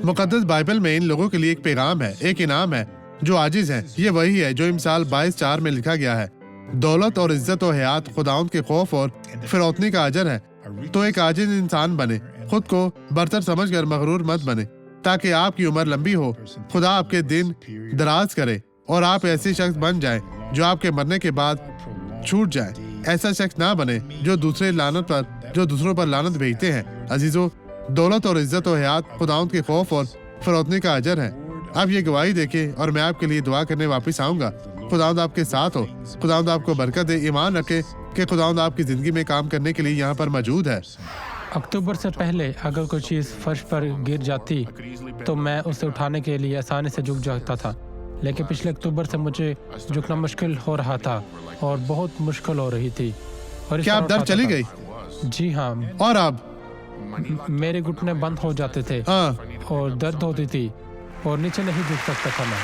मुकद्दस Bible में इन लोगों के लिए एक पैगाम है, एक इनाम है जो आजिज हैं। ये वही है जो इमसाल 22:4 में लिखा गया है, दौलत और इज्जत और हयात खुदाउंद के खौफ और फिरौतनी का अजर है। तो एक आजिज इंसान बने, खुद को बरतर समझकर मगरूर मत बने, ताकि आपकी उम्र लंबी हो, खुदा आपके दिन दराज करे और आप ऐसे शख्स बन जाएं जो आपके मरने के बाद छूट जाए। ऐसा शख्स ना बने जो दूसरों पर लानत भेजते हैं। अजीजों, दौलत और इज्जत और हयात खुदाउंद के खौफ और फिरौतनी का अजर है। आप ये गवाही देखें और मैं आपके लिए दुआ करने वापस आऊंगा। खुदावंद आपके साथ हो, खुदावंद आपको बरकत दे। ईमान रखे कि खुदावंद आपकी जिंदगी में काम करने के लिए यहाँ पर मौजूद है। अक्टूबर से पहले अगर कोई चीज़ फर्श पर गिर जाती तो मैं उसे उठाने के लिए आसानी से झुक जाता था, लेकिन पिछले अक्टूबर से मुझे झुकना मुश्किल हो रहा था और बहुत मुश्किल हो रही थी। और क्या आप दर्द चली गई? जी हाँ। और अब मेरे घुटने बंद हो जाते थे और दर्द होती थी और नीचे नहीं झुक सकता था मैं।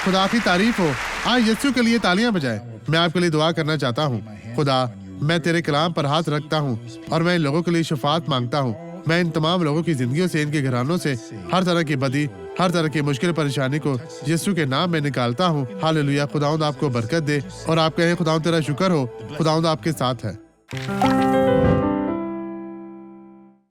खुदा की तारीफ हो। आज यीशु के लिए तालियां बजाएं। मैं आपके लिए दुआ करना चाहता हूँ। खुदा, मैं तेरे कलाम पर हाथ रखता हूँ और मैं इन लोगों के लिए शफात मांगता हूँ। मैं इन तमाम लोगों की जिंदगियों से, इनके घरानों से हर तरह की बदी, हर तरह की मुश्किल परेशानी को यीशु के नाम में निकालता हूँ। हालेलुया। खुदावंद आपको बरकत दे और आप कहें, खुदावंद तेरा शुक्र हो, खुदावंद आपके साथ है।